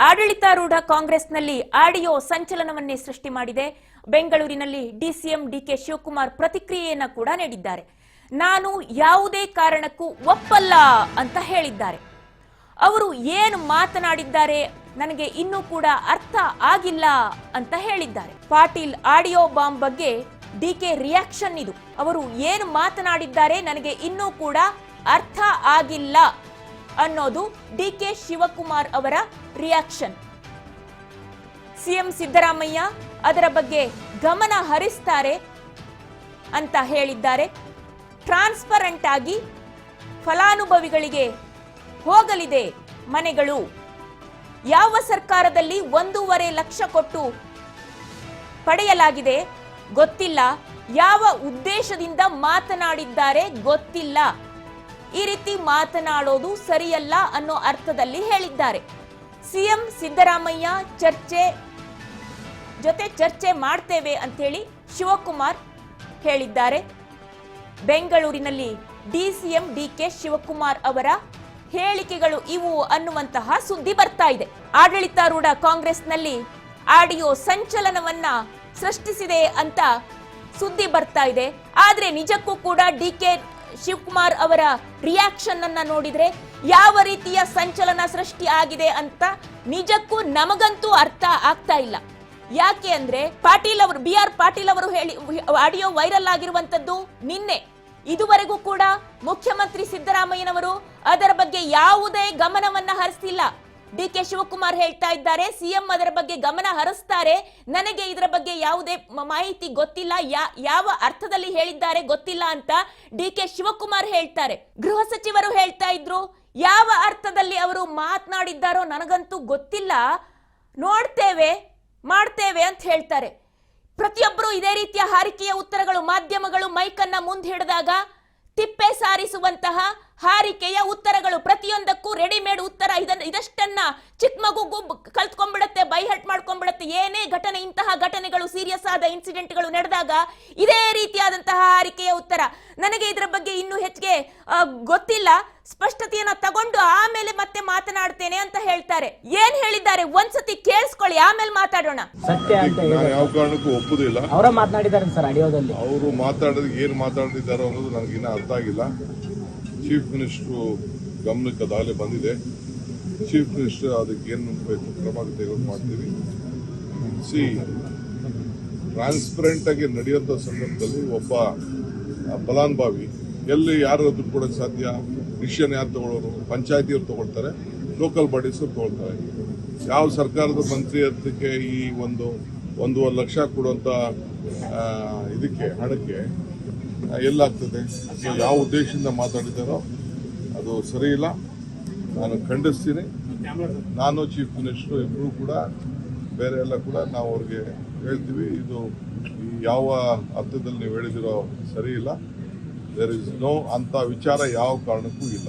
ಆಡಳಿತಾರೂಢ ಕಾಂಗ್ರೆಸ್ನಲ್ಲಿ ಆಡಿಯೋ ಸಂಚಲನವನ್ನೇ ಸೃಷ್ಟಿ ಮಾಡಿದೆ. ಬೆಂಗಳೂರಿನಲ್ಲಿ ಡಿಸಿಎಂ ಡಿಕೆ ಶಿವಕುಮಾರ್ ಪ್ರತಿಕ್ರಿಯೆಯನ್ನ ಕೂಡ ನೀಡಿದ್ದಾರೆ. ನಾನು ಯಾವುದೇ ಕಾರಣಕ್ಕೂ ಒಪ್ಪಲ್ಲ ಅಂತ ಹೇಳಿದ್ದಾರೆ. ಅವರು ಏನು ಮಾತನಾಡಿದ್ದಾರೆ ನನಗೆ ಇನ್ನೂ ಕೂಡ ಅರ್ಥ ಆಗಿಲ್ಲ ಅಂತ ಹೇಳಿದ್ದಾರೆ. ಪಾಟೀಲ್ ಆಡಿಯೋ ಬಾಂಬ್ ಬಗ್ಗೆ ಡಿಕೆ ರಿಯಾಕ್ಷನ್ ಇದು. ಅವರು ಏನು ಮಾತನಾಡಿದ್ದಾರೆ ನನಗೆ ಇನ್ನೂ ಕೂಡ ಅರ್ಥ ಆಗಿಲ್ಲ ಅನ್ನೋದು ಡಿಕೆ ಶಿವಕುಮಾರ್ ಅವರ ರಿಯಾಕ್ಷನ್. ಸಿಎಂ ಸಿದ್ದರಾಮಯ್ಯ ಅದರ ಬಗ್ಗೆ ಗಮನ ಹರಿಸ್ತಾರೆ ಅಂತ ಹೇಳಿದ್ದಾರೆ. ಟ್ರಾನ್ಸ್ಪರೆಂಟ್ ಆಗಿ ಫಲಾನುಭವಿಗಳಿಗೆ ಹೋಗಲಿದೆ ಮನೆಗಳು. ಯಾವ ಸರ್ಕಾರದಲ್ಲಿ 1.5 ಲಕ್ಷ ಕೊಟ್ಟು ಪಡೆಯಲಾಗಿದೆ ಗೊತ್ತಿಲ್ಲ. ಯಾವ ಉದ್ದೇಶದಿಂದ ಮಾತನಾಡಿದ್ದಾರೆ ಗೊತ್ತಿಲ್ಲ. ಈ ರೀತಿ ಮಾತನಾಡೋದು ಸರಿಯಲ್ಲ ಅನ್ನೋ ಅರ್ಥದಲ್ಲಿ ಹೇಳಿದ್ದಾರೆ. ಸಿಎಂ ಸಿದ್ದರಾಮಯ್ಯ ಚರ್ಚೆ ಮಾಡ್ತೇವೆ ಅಂತೇಳಿ ಶಿವಕುಮಾರ್ ಹೇಳಿದ್ದಾರೆ. ಬೆಂಗಳೂರಿನಲ್ಲಿ ಡಿಸಿಎಂ ಡಿಕೆ ಶಿವಕುಮಾರ್ ಅವರ ಹೇಳಿಕೆಗಳು ಇವು ಅನ್ನುವಂತಹ ಸುದ್ದಿ ಬರ್ತಾ ಇದೆ. ಆಡಳಿತಾರೂಢ ಕಾಂಗ್ರೆಸ್ನಲ್ಲಿ ಆಡಿಯೋ ಸಂಚಲನವನ್ನ ಸೃಷ್ಟಿಸಿದೆ ಅಂತ ಸುದ್ದಿ ಬರ್ತಾ ಇದೆ. ಆದ್ರೆ ನಿಜಕ್ಕೂ ಕೂಡ ಡಿಕೆ ಶಿವಕುಮಾರ್ ಅವರ ರಿಯಾಕ್ಷನ್ ಅನ್ನ ನೋಡಿದ್ರೆ ಯಾವ ರೀತಿಯ ಸಂಚಲನ ಸೃಷ್ಟಿ ಆಗಿದೆ ಅಂತ ನಿಜಕ್ಕೂ ನಮಗಂತೂ ಅರ್ಥ ಆಗ್ತಾ ಇಲ್ಲ. ಯಾಕೆ ಅಂದ್ರೆ BR ಪಾಟೀಲ್ ಅವರು ಹೇಳಿ ಆಡಿಯೋ ವೈರಲ್ ಆಗಿರುವಂತದ್ದು ನಿನ್ನೆ. ಇದುವರೆಗೂ ಕೂಡ ಮುಖ್ಯಮಂತ್ರಿ ಸಿದ್ದರಾಮಯ್ಯನವರು ಅದರ ಬಗ್ಗೆ ಯಾವುದೇ ಗಮನವನ್ನ ಹರಿಸಿಲ್ಲ. ಡಿಕೆ ಶಿವಕುಮಾರ್ ಹೇಳ್ತಾ ಇದ್ದಾರೆ ಸಿಎಂ ಅದರ ಬಗ್ಗೆ ಗಮನ ಹರಿಸ್ತಾರೆ, ನನಗೆ ಇದರ ಬಗ್ಗೆ ಯಾವುದೇ ಮಾಹಿತಿ ಗೊತ್ತಿಲ್ಲ, ಯಾವ ಅರ್ಥದಲ್ಲಿ ಹೇಳಿದ್ದಾರೆ ಗೊತ್ತಿಲ್ಲ ಅಂತ ಡಿಕೆ ಶಿವಕುಮಾರ್ ಹೇಳ್ತಾರೆ. ಗೃಹ ಸಚಿವರು ಹೇಳ್ತಾ ಇದ್ರು ಯಾವ ಅರ್ಥದಲ್ಲಿ ಅವರು ಮಾತನಾಡಿದ್ದಾರೋ ನನಗಂತೂ ಗೊತ್ತಿಲ್ಲ, ನೋಡ್ತೇವೆ ಮಾಡ್ತೇವೆ ಅಂತ ಹೇಳ್ತಾರೆ. ಪ್ರತಿಯೊಬ್ಬರು ಇದೇ ರೀತಿಯ ಹಾರಿಕೆಯ ಉತ್ತರಗಳು, ಮಾಧ್ಯಮಗಳು ಮೈಕನ್ನ ಮುಂದೆ ಹಿಡಿದಾಗ ತಿಪ್ಪೆ ಸಾರಿಸುವಂತಹ ಹಾರಿಕೆಯ ಉತ್ತರಗಳು, ಪ್ರತಿಯೊಂದಕ್ಕೂ ರೆಡಿಮೇಡ್ ಉತ್ತರ. ಇದಷ್ಟನ್ನ ಚಿಕ್ಕ ಮಗುಗೂ ಕಲ್ತ್ಕೊಂಡ್ಬಿಡತ್ತೆ, ಬೈಹಟ್ ಮಾಡ್ಕೊಂಡ್ಬಿಡತ್ತೆ. ಏನೇ ಘಟನೆ, ಇಂತಹ ಘಟನೆಗಳು, ಸೀರಿಯಸ್ ಆದ ಇನ್ಸಿಡೆಂಟ್ಗಳು ನಡೆದಾಗ ಇದೇ ರೀತಿಯಾದಂತಹ ಹಾರಿಕೆಯ ಉತ್ತರ. ನನಗೆ ಇದರ ಬಗ್ಗೆ ಇನ್ನೂ ಹೆಚ್ಚಿಗೆ ಗೊತ್ತಿಲ್ಲ, ಸ್ಪಷ್ಟತೆಯನ್ನ ತಗೊಂಡು ಆಮೇಲೆ ಮತ್ತೆ ಮಾತನಾಡ್ತೇನೆ ಅಂತ ಹೇಳ್ತಾರೆ. ಏನ್ ಹೇಳಿದ್ದಾರೆ ಒಂದ್ಸತಿ ಕೇಳಿಸ್ಕೊಳ್ಳಿ, ಆಮೇಲೆ ಮಾತಾಡೋಣ. ಸತ್ಯ ಅಂತ ಯಾವ ಕಾರಣಕ್ಕೂ ಒಪ್ಪುದಿಲ್ಲ. ಅವರ ಮಾತನಾಡಿದ್ದಾರೆ ಸರ್ ಆಡಿಯೋದಲ್ಲಿ. ಅವರು ಮಾತಾಡೋದು ಏನು ಮಾತಾಡ್ತಿದ್ದಾರೋ ಅನ್ನೋದು ನನಗಿನ್ನ ಅರ್ಥ ಆಗಿಲ್ಲ. ಚೀಫ್ ಮಿನಿಸ್ಟರ್ ಗಮನಕ್ಕೆ ಅದಾಗಲೇ ಬಂದಿದೆ. ಚೀಫ್ ಮಿನಿಸ್ಟರ್ ಅದಕ್ಕೆ ಏನು ಬೇಕು ಕ್ರಮ ತೆಗೆದು ಮಾಡ್ತೀವಿ. ಟ್ರಾನ್ಸ್ಪರೆಂಟ್ ಆಗಿ ನಡೆಯುವಂಥ ಸಂದರ್ಭದಲ್ಲಿ ಒಬ್ಬ ಫಲಾನುಭವಿ ಎಲ್ಲಿ ಯಾರು ದುಡ್ಡು ಕೊಡೋಕ್ಕೆ ಸಾಧ್ಯ? ಡಿಸಿಷನ್ ಯಾರು ತಗೊಳ್ಳೋರು? ಪಂಚಾಯತಿಯವ್ರು ತಗೊಳ್ತಾರೆ, ಲೋಕಲ್ ಬಾಡೀಸ್ ತಗೊಳ್ತಾರೆ. ಯಾವ ಸರ್ಕಾರದ ಮಂತ್ರಿ ಅದಕ್ಕೆ ಈ 1.5 ಲಕ್ಷ ಕೊಡುವಂಥ ಇದಕ್ಕೆ ಹಣಕ್ಕೆ ಎಲ್ಲಾಗ್ತದೆ? ಯಾವ ಉದ್ದೇಶದಿಂದ ಮಾತಾಡಿದ್ದಾರೋ ಅದು ಸರಿ ಇಲ್ಲ, ನಾನು ಖಂಡಿಸ್ತೀನಿ. ನಾನು ಚೀಫ್ ಮಿನಿಸ್ಟರ್ ಇಬ್ಬರು ಕೂಡ ಬೇರೆ ಎಲ್ಲ ಕೂಡ ನಾವು ಅವ್ರಿಗೆ ಹೇಳ್ತೀವಿ, ಇದು ಯಾವ ಅರ್ಥದಲ್ಲಿ ನೀವು ಹೇಳಿದಿರೋ ಸರಿ ಇಲ್ಲ. ದೇರ್ ಇಸ್ ನೋ ಅಂತ ವಿಚಾರ ಯಾವ ಕಾರಣಕ್ಕೂ ಇಲ್ಲ.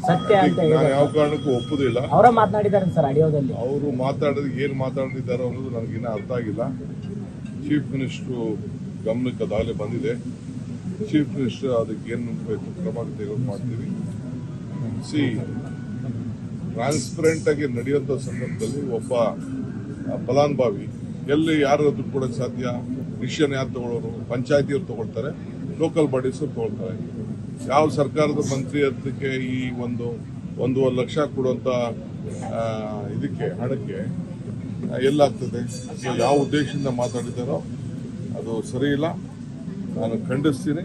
ಸತ್ಯ ಅಂತ ನಾನು ಯಾವ ಕಾರಣಕ್ಕೂ ಒಪ್ಪುದಿಲ್ಲ. ಅವರ ಮಾತನಾಡಿದ್ದಾರೆ ಸರ್ ಆಡಿಯೋದಲ್ಲಿ. ಅವರು ಮಾತಾಡೋದು ಏನು ಮಾತಾಡ್ತಿದ್ದಾರೋ ಅನ್ನೋದು ನನಗಿನ್ನ ಅರ್ಥ ಆಗಿಲ್ಲ. ಚೀಫ್ ಮಿನಿಸ್ಟರ್ ಗಮನಕ್ಕೆ ಅದಾಗಲೇ ಬಂದಿದೆ. ಚೀಫ್ ಮಿನಿಸ್ಟರ್ ಅದಕ್ಕೆ ಏನು ಬೇಕು ಕ್ರಮ ತೆಗೆದು ಮಾಡ್ತೀವಿ. ಟ್ರಾನ್ಸ್ಪರೆಂಟ್ ಆಗಿ ನಡೆಯುವಂಥ ಸಂದರ್ಭದಲ್ಲಿ ಒಬ್ಬ ಫಲಾನುಭವಿ ಎಲ್ಲಿ ಯಾರು ದುಡ್ಡು ಕೊಡೋಕ್ಕೆ ಸಾಧ್ಯ? ಡಿಸಿಷನ್ ಯಾರು ತಗೊಳ್ಳೋರು? ಪಂಚಾಯತಿಯವ್ರು ತಗೊಳ್ತಾರೆ, ಲೋಕಲ್ ಬಾಡೀಸ್ ತಗೊಳ್ತಾರೆ. ಯಾವ ಸರ್ಕಾರದ ಮಂತ್ರಿ ಅದಕ್ಕೆ ಈ 1.5 ಲಕ್ಷ ಕೊಡುವಂಥ ಇದಕ್ಕೆ ಹಣಕ್ಕೆ ಎಲ್ಲಾಗ್ತದೆ? ಯಾವ ಉದ್ದೇಶದಿಂದ ಮಾತಾಡಿದ್ದಾರೋ ಅದು ಸರಿ ಇಲ್ಲ, ನಾನು ಖಂಡಿಸ್ತೀನಿ.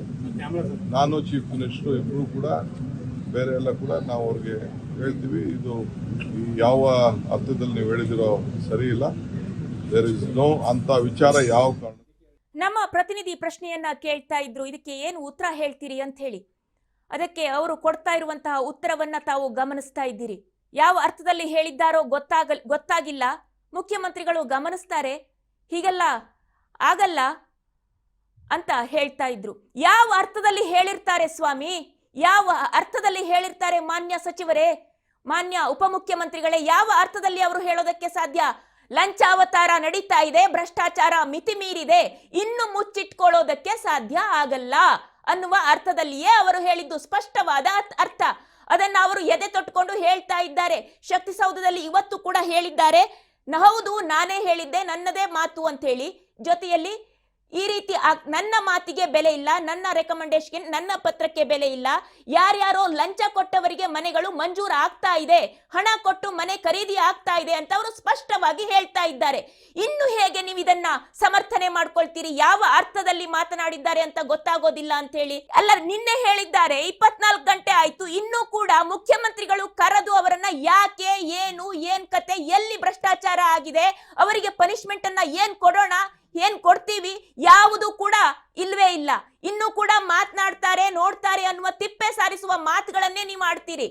ನಾನು ಚೀಫ್ ಮಿನಿಸ್ಟರ್ ಇಬ್ಬರು ಕೂಡ ಬೇರೆ ಎಲ್ಲ ಕೂಡ ನಾವು ಅವ್ರಿಗೆ ಹೇಳ್ತೀವಿ, ಇದು ಯಾವ ಅರ್ಥದಲ್ಲಿ ನೀವು ಹೇಳಿದಿರೋ ಸರಿ ಇಲ್ಲ. ದೇರ್ ಇಸ್ ನೋ ಅಂತ ವಿಚಾರ ಯಾವ ಕಾರಣ. ನಮ್ಮ ಪ್ರತಿನಿಧಿ ಪ್ರಶ್ನೆಯನ್ನ ಕೇಳ್ತಾ ಇದ್ರು, ಇದಕ್ಕೆ ಏನು ಉತ್ತರ ಹೇಳ್ತೀರಿ ಅಂತ ಹೇಳಿ. ಅದಕ್ಕೆ ಅವರು ಕೊಡ್ತಾ ಇರುವಂತಹ ಉತ್ತರವನ್ನ ತಾವು ಗಮನಿಸ್ತಾ ಇದ್ದೀರಿ. ಯಾವ ಅರ್ಥದಲ್ಲಿ ಹೇಳಿದ್ದಾರೋ ಗೊತ್ತಾಗಿಲ್ಲ. ಮುಖ್ಯಮಂತ್ರಿಗಳು ಗಮನಿಸ್ತಾರೆ, ಹೀಗೆಲ್ಲ ಆಗಲ್ಲ ಅಂತ ಹೇಳ್ತಾ ಇದ್ರು. ಯಾವ ಅರ್ಥದಲ್ಲಿ ಹೇಳಿರ್ತಾರೆ ಸ್ವಾಮಿ? ಯಾವ ಅರ್ಥದಲ್ಲಿ ಹೇಳಿರ್ತಾರೆ ಮಾನ್ಯ ಸಚಿವರೇ, ಮಾನ್ಯ ಉಪಮುಖ್ಯಮಂತ್ರಿಗಳೇ? ಯಾವ ಅರ್ಥದಲ್ಲಿ ಅವರು ಹೇಳೋದಕ್ಕೆ ಸಾಧ್ಯ? ಲಂಚಾವತಾರ ನಡೀತಾ ಇದೆ, ಭ್ರಷ್ಟಾಚಾರ ಮಿತಿ ಮೀರಿದೆ, ಇನ್ನು ಮುಚ್ಚಿಟ್ಕೊಳ್ಳೋದಕ್ಕೆ ಸಾಧ್ಯ ಆಗಲ್ಲ ಅನ್ನುವ ಅರ್ಥದಲ್ಲಿಯೇ ಅವರು ಹೇಳಿದ್ದು ಸ್ಪಷ್ಟವಾದ ಅರ್ಥ. ಅದನ್ನ ಅವರು ಎದೆ ತೊಟ್ಕೊಂಡು ಹೇಳ್ತಾ ಇದ್ದಾರೆ. ಶಕ್ತಿಸೌಧದಲ್ಲಿ ಇವತ್ತು ಕೂಡ ಹೇಳಿದ್ದಾರೆ, ಹೌದು ನಾನೇ ಹೇಳಿದ್ದೆ, ನನ್ನದೇ ಮಾತು ಅಂತ ಹೇಳಿ. ಜೊತೆಯಲ್ಲಿ ಈ ರೀತಿ ನನ್ನ ಮಾತಿಗೆ ಬೆಲೆ ಇಲ್ಲ, ನನ್ನ ರೆಕಮೆಂಡೇಶನ್, ನನ್ನ ಪತ್ರಕ್ಕೆ ಬೆಲೆ ಇಲ್ಲ, ಯಾರ್ಯಾರೋ ಲಂಚ ಕೊಟ್ಟವರಿಗೆ ಮನೆಗಳು ಮಂಜೂರು ಆಗ್ತಾ ಇದೆ, ಹಣ ಕೊಟ್ಟು ಮನೆ ಖರೀದಿ ಆಗ್ತಾ ಇದೆ ಅಂತ ಅವರು ಸ್ಪಷ್ಟವಾಗಿ ಹೇಳ್ತಾ ಇದ್ದಾರೆ. ಇನ್ನು ಹೇಗೆ ನೀವು ಇದನ್ನ ಸಮರ್ಥನೆ ಮಾಡ್ಕೊಳ್ತೀರಿ? ಯಾವ ಅರ್ಥದಲ್ಲಿ ಮಾತನಾಡಿದ್ದಾರೆ ಅಂತ ಗೊತ್ತಾಗೋದಿಲ್ಲ ಅಂತ ಹೇಳಿ. ಅಲ್ಲ, ನಿನ್ನೆ ಹೇಳಿದ್ದಾರೆ 24 ಗಂಟೆ ಆಯ್ತು, ಇನ್ನೂ ಕೂಡ ಮುಖ್ಯಮಂತ್ರಿಗಳು ಕರೆದು ಅವರನ್ನ ಯಾಕೆ, ಏನು, ಏನ್ ಕತೆ, ಎಲ್ಲಿ ಭ್ರಷ್ಟಾಚಾರ ಆಗಿದೆ, ಅವರಿಗೆ ಪನಿಷ್ಮೆಂಟ್ ಅನ್ನ ಏನ್ ಕೊಡೋಣ, ಏನ್ ಕೊಡ್ತೀವಿ, ಯಾವುದು ಕೂಡ ಇಲ್ವೇ ಇಲ್ಲ. ಇನ್ನೂ ಕೂಡ ಮಾತನಾಡ್ತಾರೆ, ನೋಡ್ತಾರೆ ಅನ್ನುವ ತಿಪ್ಪೆ ಸಾರಿಸುವ ಮಾತುಗಳನ್ನೇ ನೀವು ಆಡ್ತೀರಿ.